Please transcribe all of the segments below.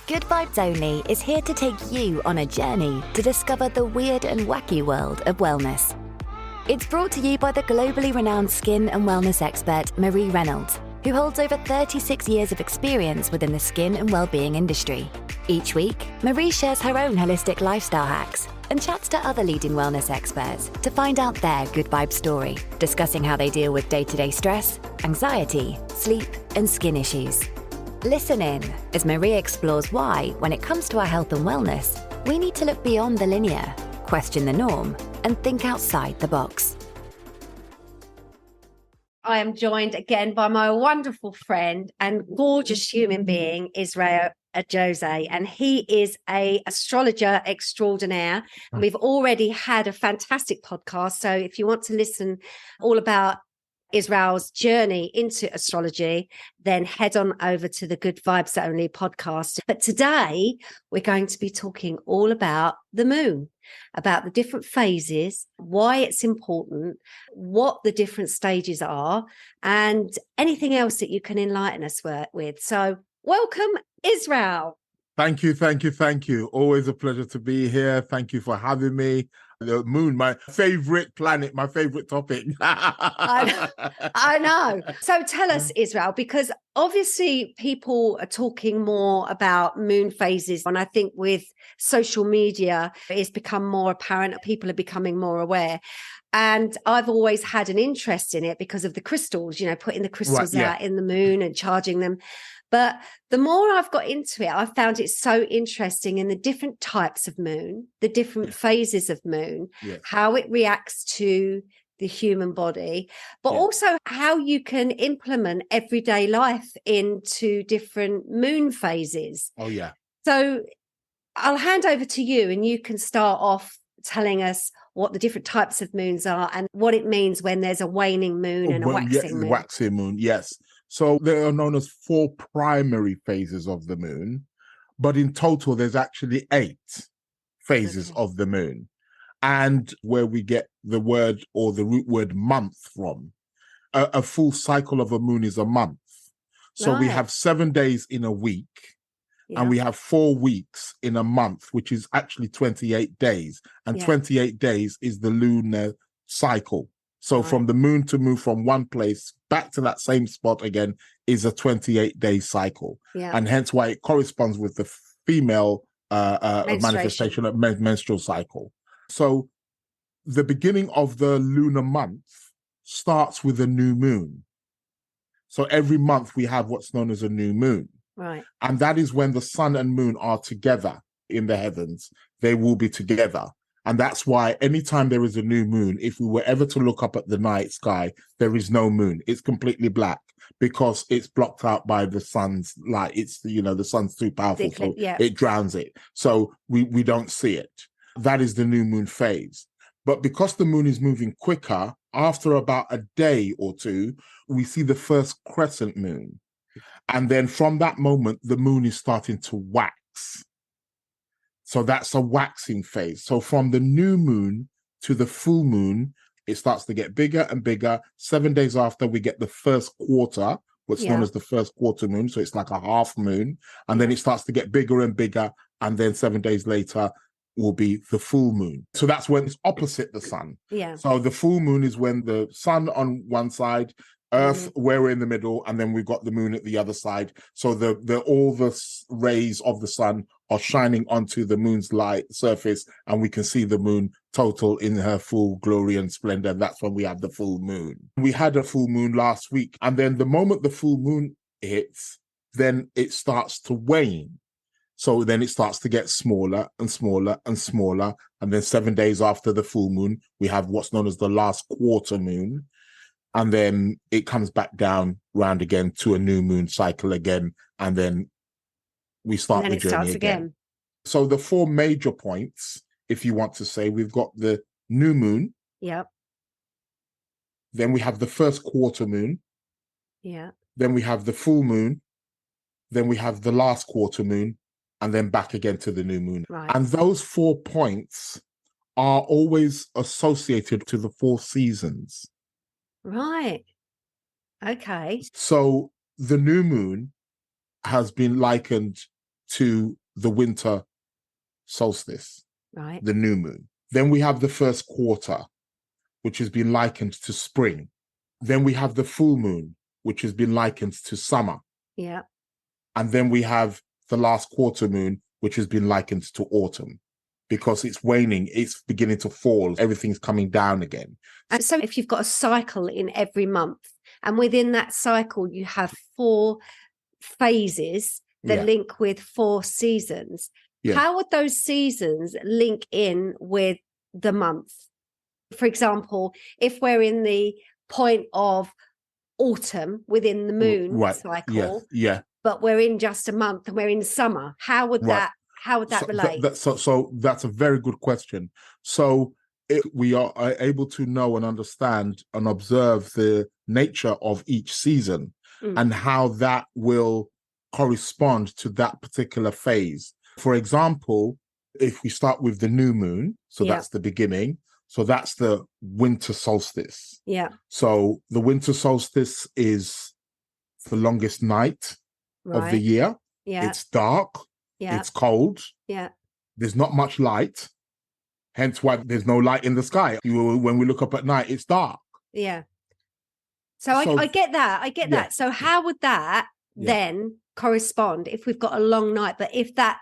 Good Vibes Only is here to take you on a journey to discover the weird and wacky world of wellness. It's brought to you by the globally renowned skin and wellness expert Marie Reynolds, who holds over 36 years of experience within the skin and wellbeing industry. Each week, Marie shares her own holistic lifestyle hacks and chats to other leading wellness experts to find out their good vibe story, discussing how they deal with day-to-day stress, anxiety, sleep, and skin issues. Listen in as Marie explores why, when it comes to our health and wellness, we need to look beyond the linear, question the norm, and think outside the box. I am joined again by my wonderful friend and gorgeous human being, Isreal Ajose, and he is an astrologer extraordinaire. We've already had a fantastic podcast, so if you want to listen all about Israel's journey into astrology, then head on over to the Good Vibes Only podcast. But today we're going to be talking all about the moon, about the different phases, why it's important, what the different stages are, and anything else that you can enlighten us with. So welcome, Isreal. Thank you. Always a pleasure to be here. Thank you for having me. The moon, my favorite planet, my favorite topic. I know. So tell us, Isreal, because obviously people are talking more about moon phases. And I think with social media, it's become more apparent. People are becoming more aware. And I've always had an interest in it because of the crystals, putting the crystals out in the moon and charging them. But the more I've got into it, I've found it so interesting in the different types of moon, the different phases of moon, how it reacts to the human body, but also how you can implement everyday life into different moon phases. Oh, yeah. So I'll hand over to you and you can start off telling us what the different types of moons are and what it means when there's a waning moon and a waxing moon. Waxing moon, yes. So they are known as 4 primary phases of the moon, but in total, there's actually 8 phases of the moon. And where we get the word or the root word month from, a full cycle of a moon is a month. So we have 7 days in a week, and we have 4 weeks in a month, which is actually 28 days. And 28 days is the lunar cycle. So from the moon to move from one place back to that same spot again is a 28-day cycle. And hence why it corresponds with the female manifestation of menstrual cycle. So the beginning of the lunar month starts with a new moon. So every month we have what's known as a new moon. Right. And that is when the sun and moon are together in the heavens. They will be together. And that's why anytime there is a new moon, if we were ever to look up at the night sky, there is no moon. It's completely black because it's blocked out by the sun's light. It's, the sun's too powerful, so it drowns it. So we don't see it. That is the new moon phase. But because the moon is moving quicker, after about a day or two, we see the first crescent moon. And then from that moment, the moon is starting to wax. So that's a waxing phase. So from the new moon to the full moon, it starts to get bigger and bigger. 7 days after, we get the first quarter, what's known as the first quarter moon. So it's like a half moon. And then it starts to get bigger and bigger. And then 7 days later will be the full moon. So that's when it's opposite the sun. So the full moon is when the sun on one side, Earth, we're in the middle, and then we've got the moon at the other side. So all the rays of the sun are shining onto the moon's light surface, and we can see the moon total in her full glory and splendor. That's when we have the full moon. We had a full moon last week, and then the moment the full moon hits, then it starts to wane. So then it starts to get smaller and smaller and smaller. And then 7 days after the full moon, we have what's known as the last quarter moon. And then it comes back down round again to a new moon cycle again. And then we start the journey again. So the 4 major points, if you want to say, we've got the new moon. Yep. Then we have the first quarter moon. Yeah. Then we have the full moon. Then we have the last quarter moon. And then back again to the new moon. Right. And those 4 points are always associated to the 4 seasons. Right. Okay. So the new moon has been likened to the winter solstice, Right. the new moon. Then we have the first quarter, which has been likened to spring. Then we have the full moon, which has been likened to summer. Yeah. And then we have the last quarter moon, which has been likened to autumn, because it's waning, it's beginning to fall, everything's coming down again. And so if you've got a cycle in every month, and within that cycle, you have 4 phases that Yeah. link with 4 seasons, Yeah. how would those seasons link in with the month? For example, if we're in the point of autumn within the moon Right. cycle, Yeah. but we're in just a month and we're in summer, how would Right. that relate? So that's a very good question. So we are able to know and understand and observe the nature of each season and how that will correspond to that particular phase. For example, if we start with the new moon, so that's the beginning. So that's the winter solstice. Yeah. So the winter solstice is the longest night of the year. Yeah. It's dark. Yeah. It's cold. Yeah. There's not much light. Hence why there's no light in the sky. When we look up at night, it's dark. Yeah. So I get that. I get that. So how would that then correspond if we've got a long night? But if that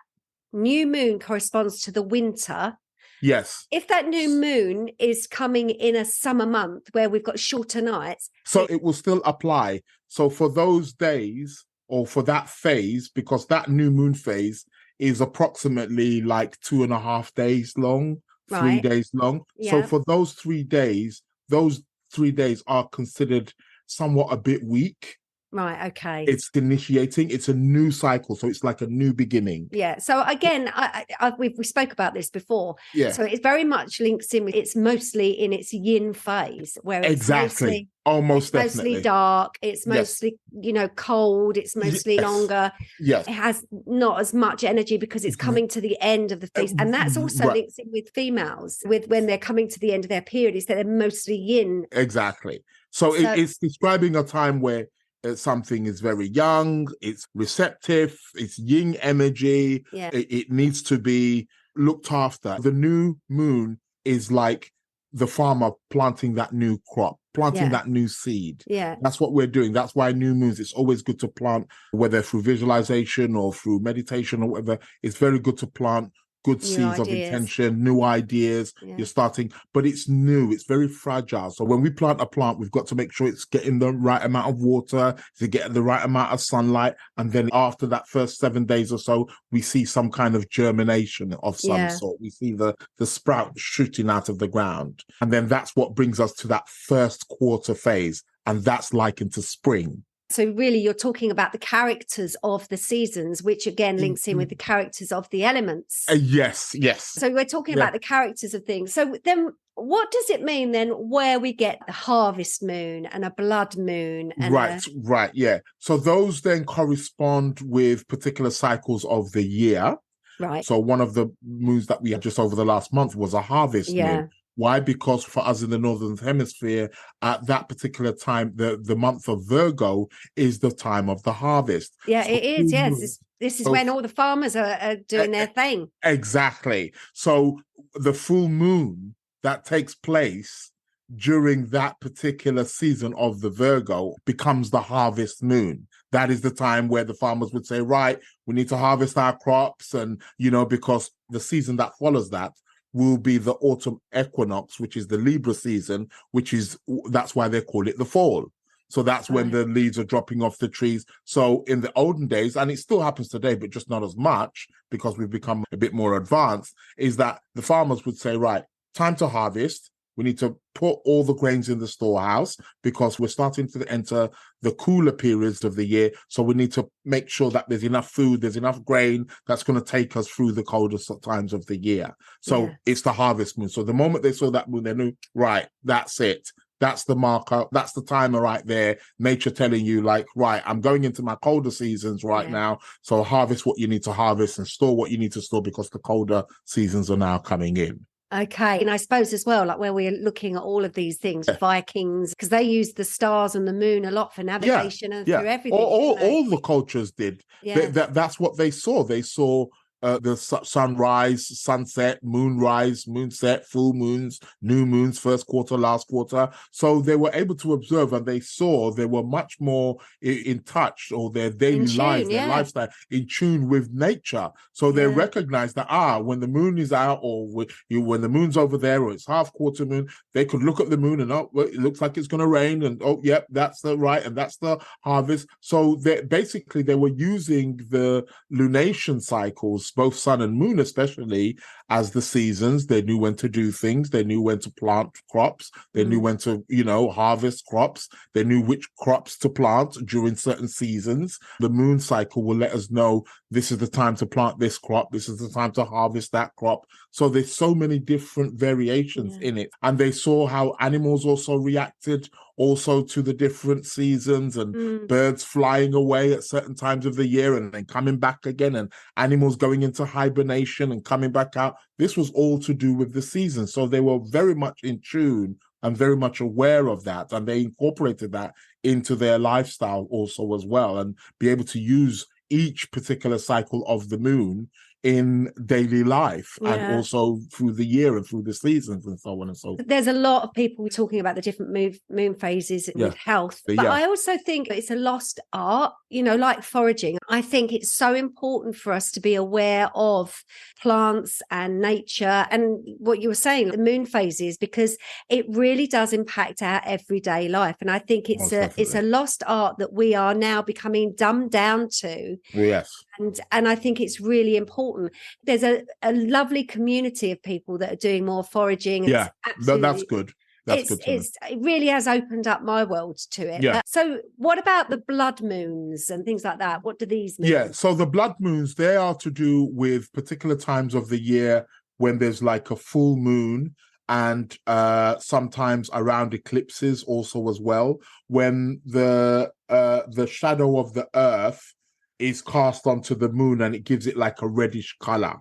new moon corresponds to the winter, yes. If that new moon is coming in a summer month where we've got shorter nights, so it will still apply. So for those days or for that phase, because that new moon phase is approximately like 2.5 days long, 3 days long. Yeah. So for those 3 days, those 3 days are considered somewhat a bit weak. Right. Okay. It's initiating. It's a new cycle. So it's like a new beginning. Yeah. So again, we spoke about this before. Yeah. So it very much links in with, it's mostly in its yin phase where it's exactly. Mostly dark. It's mostly, cold. It's mostly longer. Yes. It has not as much energy because it's coming to the end of the phase. And that's also links in with females with when they're coming to the end of their period is that they're mostly yin. Exactly. So it's describing a time where something is very young, it's receptive, it's yin energy, it needs to be looked after. The new moon is like the farmer planting that new crop, planting that new seed. Yeah. That's what we're doing. That's why new moons, it's always good to plant, whether through visualization or through meditation or whatever, it's very good to plant good seeds of intention, new ideas. You're starting, but it's new, it's very fragile. So when we plant a plant, we've got to make sure it's getting the right amount of water, to get the right amount of sunlight. And then after that first 7 days or so, we see some kind of germination of some sort. We see the sprout shooting out of the ground. And then that's what brings us to that first quarter phase. And that's likened to spring. So really, you're talking about the characters of the seasons, which again links in with the characters of the elements. Yes. So we're talking about the characters of things. So then what does it mean then where we get the harvest moon and a blood moon? And right. Yeah. So those then correspond with particular cycles of the year. Right. So one of the moons that we had just over the last month was a harvest moon. Why? Because for us in the Northern Hemisphere, at that particular time, the month of Virgo is the time of the harvest. Yeah, so it is. Yes. This is when all the farmers are doing their thing. Exactly. So the full moon that takes place during that particular season of the Virgo becomes the harvest moon. That is the time where the farmers would say, right, we need to harvest our crops. And, because the season that follows that will be the autumn equinox, which is the Libra season, that's why they call it the fall. So that's when the leaves are dropping off the trees. So in the olden days, and it still happens today, but just not as much because we've become a bit more advanced, is that the farmers would say, right, time to harvest. We need to put all the grains in the storehouse because we're starting to enter the cooler periods of the year. So we need to make sure that there's enough food, there's enough grain that's going to take us through the coldest times of the year. So it's the harvest moon. So the moment they saw that moon, they knew, right, that's it. That's the marker. That's the timer right there. Nature telling you like, right, I'm going into my colder seasons right now. So harvest what you need to harvest and store what you need to store because the colder seasons are now coming in. Okay. And I suppose as well, like where we're looking at all of these things, Vikings, because they used the stars and the moon a lot for navigation and through everything. All the cultures did. Yeah. That's what they saw. They saw the sunrise, sunset, moonrise, moonset, full moons, new moons, first quarter, last quarter. So they were able to observe, and they saw they were much more in touch, or their daily lives, their lifestyle, in tune with nature. So they recognized that, when the moon is out, or when the moon's over there, or it's half quarter moon, they could look at the moon and, it looks like it's going to rain, and that's the right, and that's the harvest. So they were using the lunation cycles, both sun and moon especially, as the seasons. They knew when to do things. They knew when to plant crops. They knew when to, harvest crops. They knew which crops to plant during certain seasons. The moon cycle will let us know this is the time to plant this crop. This is the time to harvest that crop. So there's so many different variations in it. And they saw how animals also reacted also to the different seasons, and birds flying away at certain times of the year and then coming back again, and animals going into hibernation and coming back out. This was all to do with the seasons. So they were very much in tune and very much aware of that. And they incorporated that into their lifestyle also as well, and be able to use each particular cycle of the moon in daily life, and also through the year and through the seasons and so on and so forth. There's a lot of people talking about the different moon phases with health, but I also think it's a lost art, like foraging. I think it's so important for us to be aware of plants and nature and what you were saying, the moon phases, because it really does impact our everyday life. And I think it's a lost art that we are now becoming dumbed down to. Yes. And I think it's really important. There's a lovely community of people that are doing more foraging. That's good. It really has opened up my world to it. Yeah. So what about the blood moons and things like that? What do these mean? Yeah, so the blood moons, they are to do with particular times of the year when there's like a full moon, and sometimes around eclipses also as well, when the shadow of the earth is cast onto the moon and it gives it like a reddish color.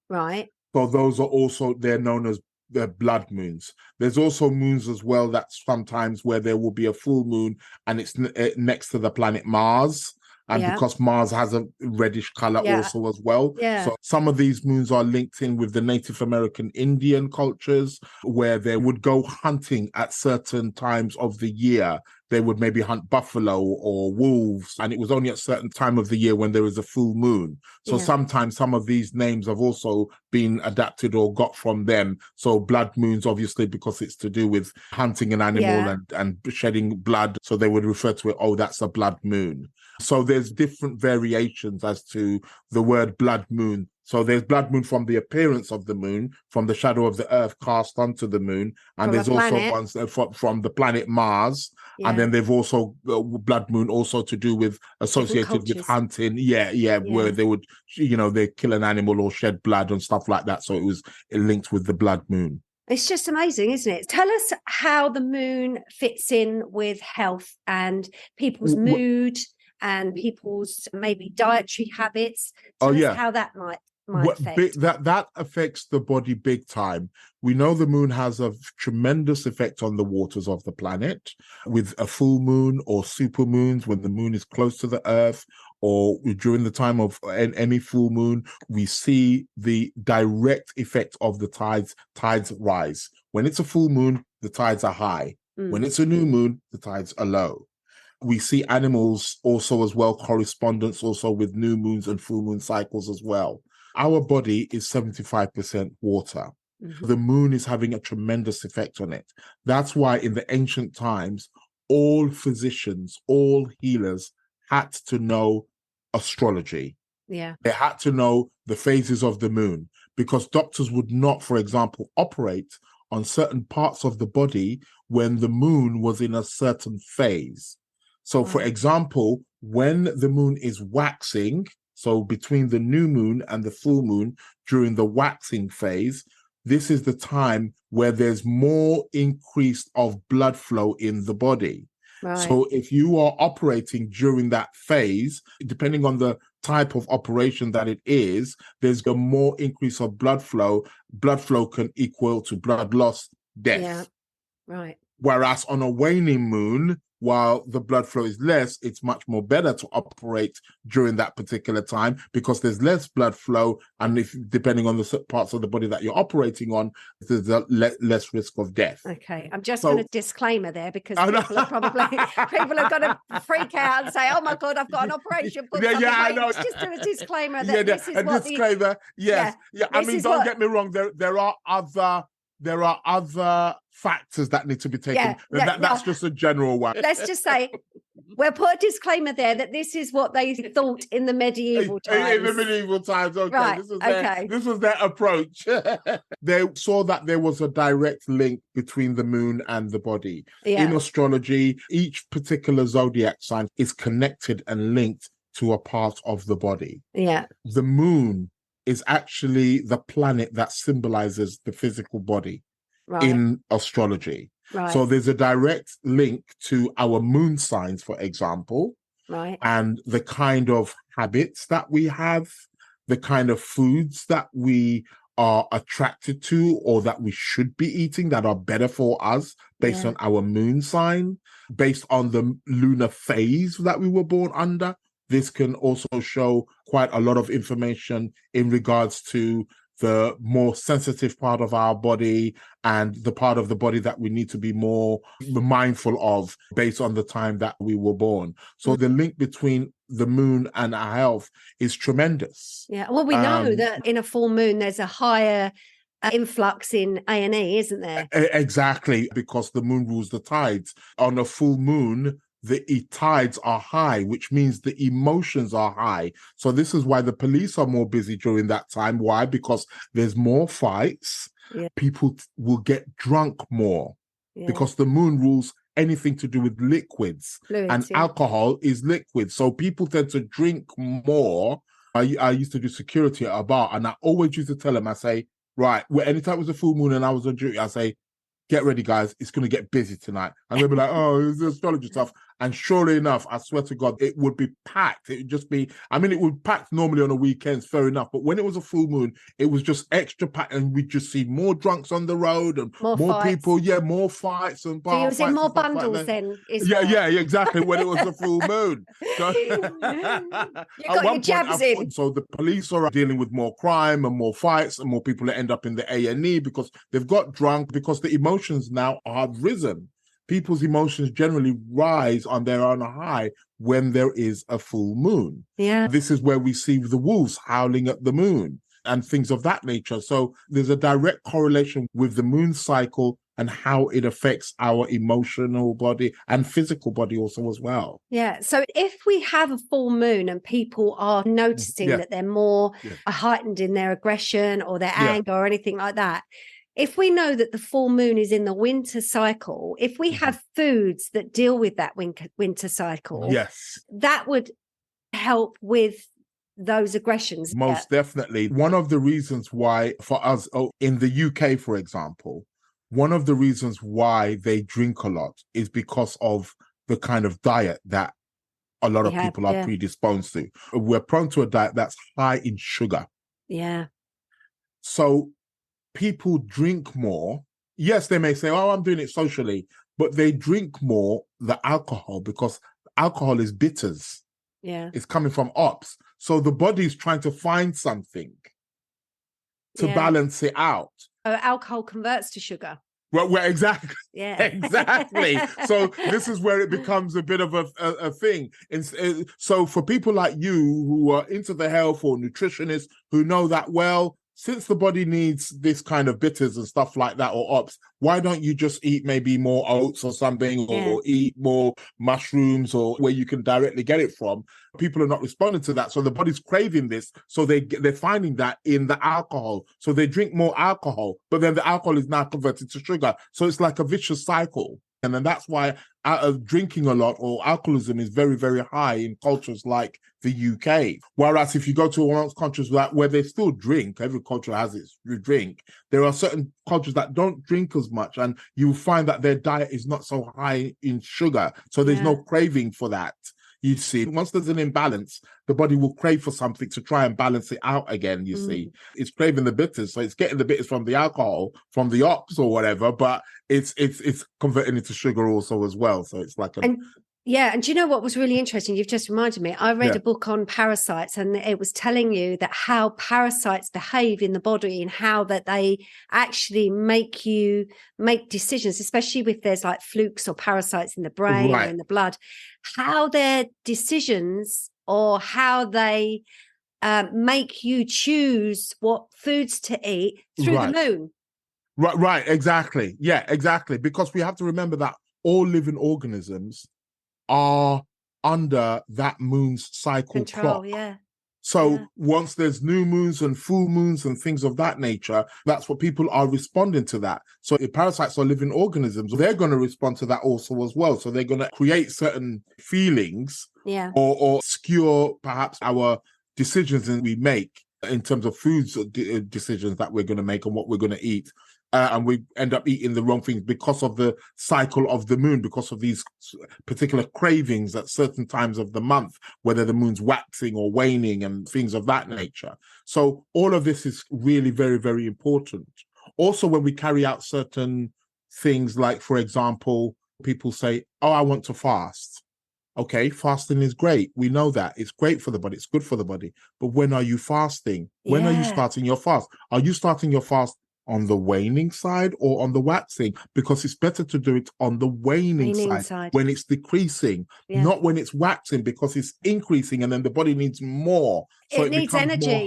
Right. So those are also, they're known as the blood moons. There's also moons as well, that's sometimes where there will be a full moon and it's next to the planet Mars. And because Mars has a reddish color also as well. Yeah. So some of these moons are linked in with the Native American Indian cultures, where they would go hunting at certain times of the year. They would maybe hunt buffalo or wolves, and it was only at a certain time of the year when there is a full moon. So sometimes some of these names have also been adapted or got from them. So blood moons, obviously, because it's to do with hunting an animal and shedding blood. So they would refer to it, that's a blood moon. So there's different variations as to the word blood moon. So there's blood moon from the appearance of the moon, from the shadow of the earth cast onto the moon. And there's also ones from the planet Mars. Yeah. And then they've also blood moon also to do with associated with hunting. Where they would, they kill an animal or shed blood and stuff like that. So it was linked with the blood moon. It's just amazing, isn't it? Tell us how the moon fits in with health and people's mood and people's maybe dietary habits. Tell us how that might affect. That affects the body big time. We know the moon has a tremendous effect on the waters of the planet. With a full moon or super moons, when the moon is close to the earth, or during the time of any full moon, we see the direct effect of the tides. Tides rise. When it's a full moon, the tides are high. When it's a new moon, the tides are low. We see animals also as well, correspondence also with new moons and full moon cycles as well. Our body is 75% water. Mm-hmm. The moon is having a tremendous effect on it. That's why in the ancient times, all physicians, all healers had to know astrology. Yeah. They had to know the phases of the moon, because doctors would not, for example, operate on certain parts of the body when the moon was in a certain phase. So, for example, when the moon is waxing, so between the new moon and the full moon during the waxing phase, this is the time where there's more increase of blood flow in the body. Right. So if you are operating during that phase, depending on the type of operation that it is, there's a more increase of blood flow. Blood flow can equal to blood loss, death. Yeah. Right. Whereas on a waning moon, while the blood flow is less, it's much more better to operate during that particular time because there's less blood flow. And if depending on the parts of the body that you're operating on, there's less risk of death. Okay. I'm just going to disclaimer there because people are going to freak out and say, oh my God, I've got an operation. I know. Just do a disclaimer that this is what disclaimer. Yes. Yeah. I mean, don't get me wrong. There are other factors that need to be taken. That's just a general one. Let's just say we'll put a disclaimer there that this is what they thought in the medieval times. In the medieval times, okay. Right. This was their approach. They saw that there was a direct link between the moon and the body. Yeah. In astrology, each particular zodiac sign is connected and linked to a part of the body. Yeah. The moon is actually the planet that symbolizes the physical body in astrology. Right. So there's a direct link to our moon signs, for example, and the kind of habits that we have, the kind of foods that we are attracted to or that we should be eating that are better for us based on our moon sign, based on the lunar phase that we were born under. This can also show quite a lot of information in regards to the more sensitive part of our body and the part of the body that we need to be more mindful of based on the time that we were born. So the link between the moon and our health is tremendous. Yeah. Well, we know that in a full moon, there's a higher influx in A&E, isn't there? Exactly, because the moon rules the tides. On a full moon, the tides are high, which means the emotions are high. So this is why the police are more busy during that time. Why? Because there's more fights. Yeah. People will get drunk more because the moon rules anything to do with liquids. Fluids, and alcohol is liquid. So people tend to drink more. I used to do security at a bar and I always used to tell them, I say, right, anytime it was a full moon and I was on duty, I say, get ready, guys. It's going to get busy tonight. And they'll be like, oh, it's astrology stuff. And surely enough, I swear to God, it would be packed. It would just be, I mean, it would packed normally on the weekends, fair enough. But when it was a full moon, it was just extra packed. And we'd just see more drunks on the road and more people. Yeah, more fights and bar fights. So you was in more bundles then? Yeah, exactly. When it was a full moon. So, you got your jabs in. So the police are dealing with more crime and more fights and more people that end up in the A&E because they've got drunk, because the emotions now have risen. People's emotions generally rise on their own high when there is a full moon. Yeah. This is where we see the wolves howling at the moon and things of that nature. So there's a direct correlation with the moon cycle and how it affects our emotional body and physical body also as well. Yeah. So if we have a full moon and people are noticing that they're more heightened in their aggression or their anger or anything like that, if we know that the full moon is in the winter cycle, if we have foods that deal with that winter cycle, that would help with those aggressions. Most definitely. One of the reasons why for us in the UK, for example, one of the reasons why they drink a lot is because of the kind of diet that a lot of people are predisposed to. We're prone to a diet that's high in sugar. Yeah. So people drink more. Yes, they may say, oh, I'm doing it socially, but they drink more the alcohol because alcohol is bitters. Yeah. It's coming from hops. So the body's trying to find something to balance it out. Alcohol converts to sugar. Well, exactly. Yeah. Exactly. So this is where it becomes a bit of a thing. So for people like you who are into the health or nutritionists who know that well, since the body needs this kind of bitters and stuff like that or ops, why don't you just eat maybe more oats or something or eat more mushrooms or where you can directly get it from? People are not responding to that. So the body's craving this. So they're finding that in the alcohol. So they drink more alcohol, but then the alcohol is now converted to sugar. So it's like a vicious cycle. And then that's why drinking a lot or alcoholism is very, very high in cultures like the UK. Whereas if you go to one of those countries where they still drink, every culture has its drink, there are certain cultures that don't drink as much, and you find that their diet is not so high in sugar. So there's no craving for that. You see, once there's an imbalance, the body will crave for something to try and balance it out again, you see. It's craving the bitters, so it's getting the bitters from the alcohol, from the ops or whatever, but it's converting into sugar also as well. So it's like and do you know what was really interesting? You've just reminded me. I read a book on parasites, and it was telling you that how parasites behave in the body and how that they actually make you make decisions, especially if there's like flukes or parasites in the brain or in the blood, how their decisions or how they make you choose what foods to eat through the moon. Right, exactly. Yeah, exactly. Because we have to remember that all living organisms are under that moon's cycle clock. So once there's new moons and full moons and things of that nature, that's what people are responding to that. So if parasites are living organisms, they're going to respond to that also as well. So they're going to create certain feelings or skew perhaps our decisions that we make in terms of foods decisions that we're going to make and what we're going to eat. And we end up eating the wrong things because of the cycle of the moon, because of these particular cravings at certain times of the month, whether the moon's waxing or waning and things of that nature. So all of this is really very, very important. Also, when we carry out certain things, like, for example, people say, oh, I want to fast. Okay, fasting is great. We know that. It's great for the body. It's good for the body. But when are you fasting? When are you starting your fast? Are you starting your fast on the waning side or on the waxing? Because it's better to do it on the waning side when it's decreasing, not when it's waxing, because it's increasing and then the body needs more. So it needs energy,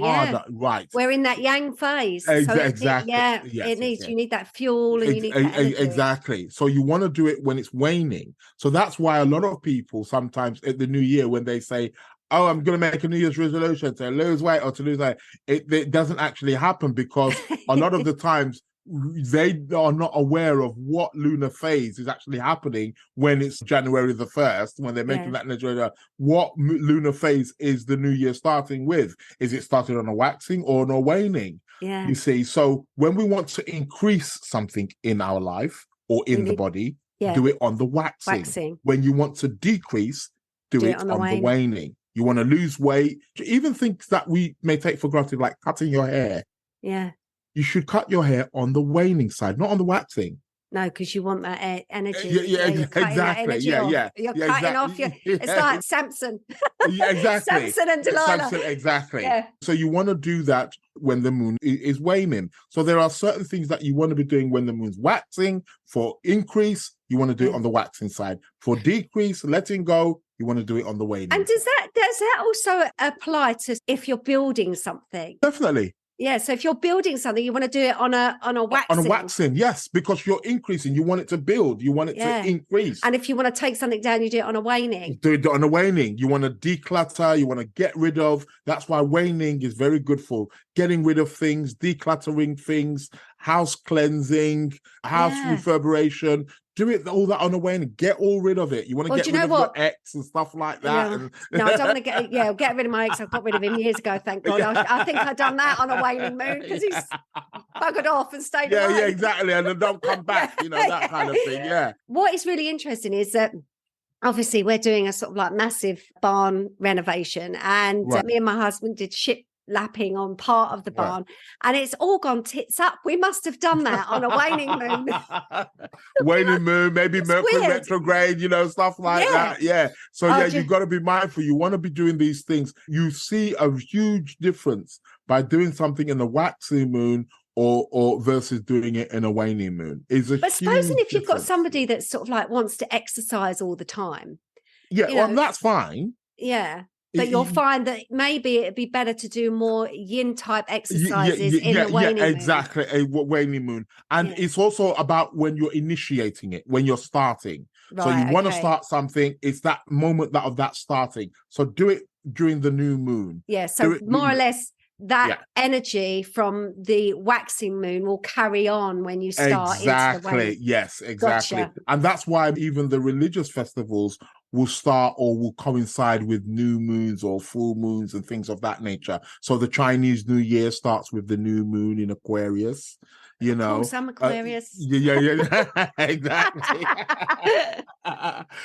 right. We're in that yang phase. Exactly. You need that fuel and you need that energy. Exactly. So you want to do it when it's waning. So that's why a lot of people sometimes at the new year, when they say, oh, I'm going to make a New Year's resolution to lose weight or to lose weight, it doesn't actually happen, because a lot of the times they are not aware of what lunar phase is actually happening when it's January the 1st, when they're making that resolution. What lunar phase is the new year starting with? Is it started on a waxing or on a waning? You see, so when we want to increase something in our life or in the body, do it on the waxing. When you want to decrease, do it on the waning. You want to lose weight, even things that we may take for granted, like cutting your hair. You should cut your hair on the waning side, not on the waxing. No, because you want that energy. Exactly. You're cutting off your. It's like Samson. Samson and Delilah. Samson, exactly. So you want to do that when the moon is waning. So there are certain things that you want to be doing when the moon's waxing. For increase, you want to do it on the waxing side. For decrease, letting go, you want to do it on the waning. And does that also apply to if you're building something? Definitely. Yeah, so if you're building something, you want to do it on a waxing. On a waxing, yes, because you're increasing. You want it to build. You want it to increase. And if you want to take something down, you do it on a waning. Do it on a waning. You want to declutter. You want to get rid of. That's why waning is very good for getting rid of things, decluttering things, house cleansing, house reverberation. Do it all that on a waning. Get all rid of it. You want to get rid of your ex and stuff like that. No, I don't want to get rid of my ex. I got rid of him years ago, thank God. I think I've done that on a waning moon because he's buggered off and stayed away. Yeah, exactly. And then don't come back, that kind of thing, What is really interesting is that obviously we're doing a sort of like massive barn renovation, and me and my husband did ship lapping on part of the barn, and it's all gone tits up. We must have done that on a waning moon. Waning moon, maybe Mercury retrograde, stuff like that. So you've got to be mindful. You want to be doing these things. You see a huge difference by doing something in the waxing moon or versus doing it in a waning moon. But supposing if you've got somebody that sort of like wants to exercise all the time, that's fine. But you'll find that maybe it'd be better to do more yin type exercises in the waning moon. Exactly, a waning moon. And it's also about when you're initiating it, when you're starting. So you want to start something, it's that moment of that starting. So do it during the new moon. So more or less that energy from the waxing moon will carry on when you start into the waning. Yes, exactly. Gotcha. And that's why even the religious festivals will start or will coincide with new moons or full moons and things of that nature. So the Chinese New Year starts with the new moon in Aquarius. You know, of course, I'm Aquarius. Exactly.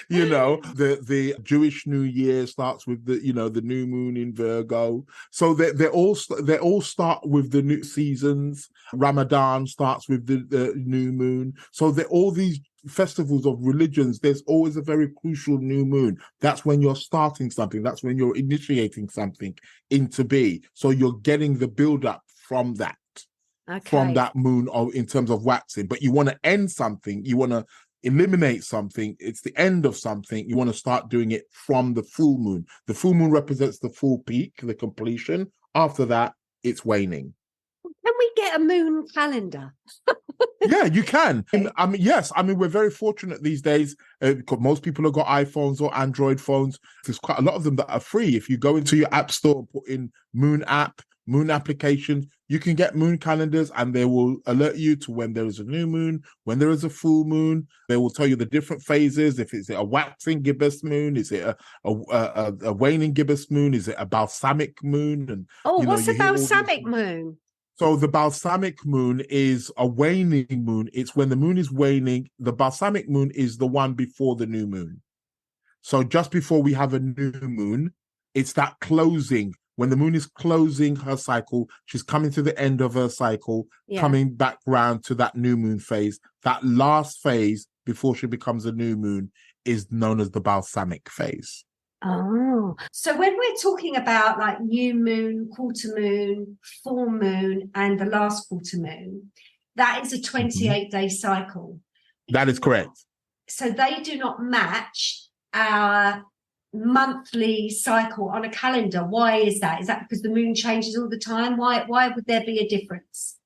You know, the Jewish New Year starts with the new moon in Virgo. So they all start with the new seasons. Ramadan starts with the new moon. So all these festivals of religions, there's always a very crucial new moon. That's when you're starting something. That's when you're initiating something into be. So you're getting the build up from that. Okay. From that moon in terms of waxing. But you want to end something, you want to eliminate something, it's the end of something, you want to start doing it from the full moon. The full moon represents the full peak, the completion. After that, it's waning. Can we get a moon calendar? Yeah, you can. Yes. We're very fortunate these days because most people have got iPhones or Android phones. There's quite a lot of them that are free. If you go into your app store and put in moon applications, you can get moon calendars and they will alert you to when there is a new moon, when there is a full moon. They will tell you the different phases. If it's a waxing gibbous moon, is it a waning gibbous moon? Is it a balsamic moon? And what's a balsamic moon? So the balsamic moon is a waning moon. It's when the moon is waning. The balsamic moon is the one before the new moon. So just before we have a new moon, it's that closing. When the moon is closing her cycle, she's coming to the end of her cycle, coming back round to that new moon phase. That last phase before she becomes a new moon is known as the balsamic phase. Oh, so when we're talking about like new moon, quarter moon, full moon, and the last quarter moon, that is a 28-day cycle. That is correct. So they do not match our monthly cycle on a calendar. Why is that? Is that because the moon changes all the time? Why would there be a difference?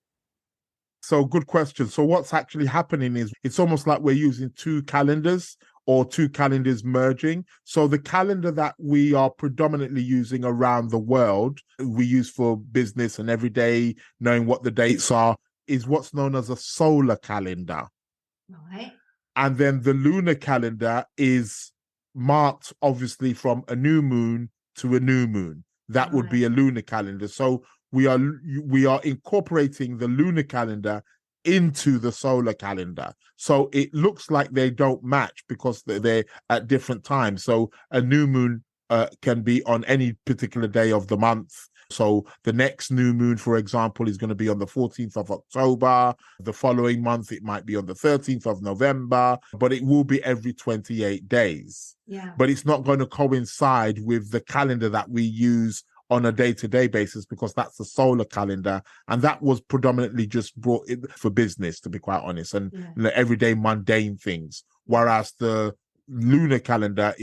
So good question. So what's actually happening is it's almost like we're using two calendars or two calendars merging. So the calendar that we are predominantly using around the world, we use for business and every day, knowing what the dates are, is what's known as a solar calendar. Right. And then the lunar calendar is marked obviously from a new moon to a new moon. That would be a lunar calendar. So we are incorporating the lunar calendar into the solar calendar. So it looks like they don't match because they're at different times. So a new moon can be on any particular day of the month. So the next new moon, for example, is going to be on the 14th of October. The following month, it might be on the 13th of November, but it will be every 28 days. Yeah. But it's not going to coincide with the calendar that we use on a day-to-day basis because that's the solar calendar. And that was predominantly just brought in for business, to be quite honest, and everyday mundane things. Whereas the lunar calendar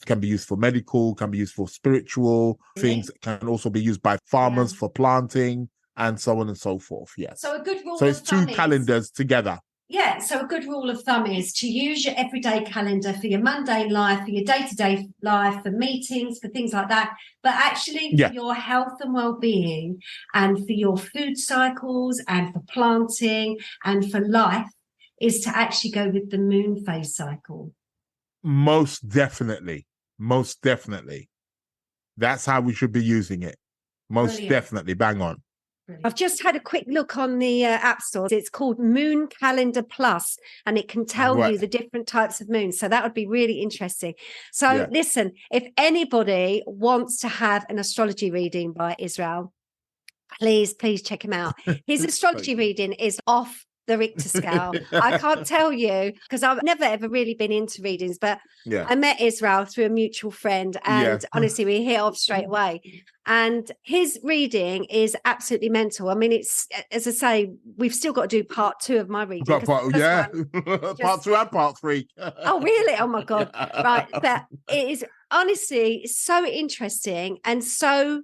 can be used for medical, can be used for spiritual things, can also be used by farmers for planting and so on and so forth. Yes. So a good rule. So it's two calendars together. Yeah. So a good rule of thumb is to use your everyday calendar for your mundane life, for your day-to-day life, for meetings, for things like that. But actually for your health and well-being and for your food cycles and for planting and for life is to actually go with the moon phase cycle. Most definitely. That's how we should be using it. Most definitely. Bang on. I've just had a quick look on the app store. It's called Moon Calendar Plus, and it can tell you the different types of moons. So that would be really interesting. So listen, if anybody wants to have an astrology reading by Isreal, please check him out. His astrology reading is off the Richter scale. I can't tell you because I've never ever really been into readings, but I met Isreal through a mutual friend, and honestly, we hit off straight away. And his reading is absolutely mental. I mean, it's, as I say, we've still got to do part 2 of my reading. Part 2 and part 3. Oh, really? Oh my God. Right. But it is honestly so interesting and so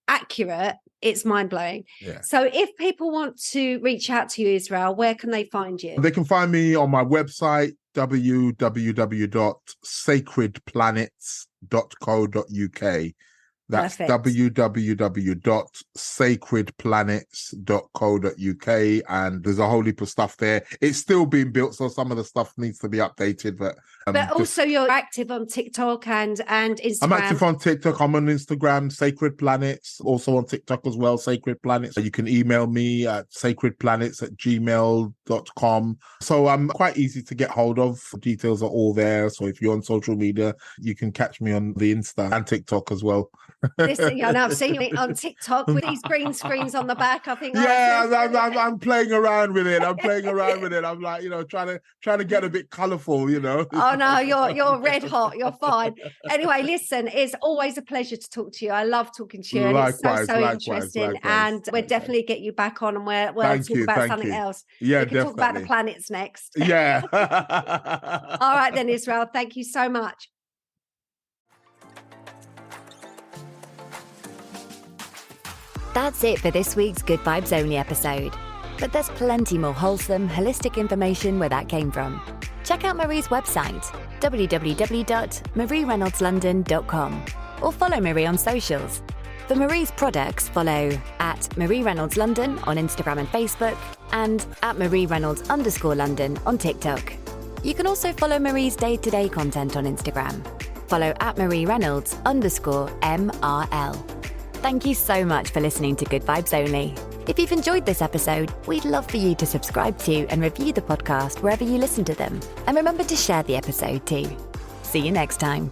accurate. It's mind-blowing. Yeah. So if people want to reach out to you, Isreal, where can they find you? They can find me on my website, www.sacredplanets.co.uk. That's Perfect. www.sacredplanets.co.uk, and there's a whole heap of stuff there. It's still being built, so some of the stuff needs to be updated. But also, you're active on TikTok and Instagram. I'm active on TikTok. I'm on Instagram, Sacred Planets. Also on TikTok as well, Sacred Planets. You can email me at sacredplanets@gmail.com. So I'm quite easy to get hold of. Details are all there. So if you're on social media, you can catch me on the Insta and TikTok as well. Listen, I've seen you on TikTok with these green screens on the back. I think, I'm playing around with it. I'm playing around with it. I'm like, trying to get a bit colourful, Oh no, you're red hot. You're fine. Anyway, listen, it's always a pleasure to talk to you. I love talking to you, and likewise, it's so interesting. And we'll definitely get you back on, and we'll talk about something else. Yeah, we can definitely talk about the planets next. Yeah. All right then, Israel. Thank you so much. That's it for this week's Good Vibes Only episode. But there's plenty more wholesome, holistic information where that came from. Check out Marie's website, www.mariereynolds.london.com, or follow Marie on socials. For Marie's products, follow at Marie Reynolds London on Instagram and Facebook, and at @MarieReynolds_London on TikTok. You can also follow Marie's day-to-day content on Instagram. Follow at @MarieReynolds_MRL. Thank you so much for listening to Good Vibes Only. If you've enjoyed this episode, we'd love for you to subscribe to and review the podcast wherever you listen to them. And remember to share the episode too. See you next time.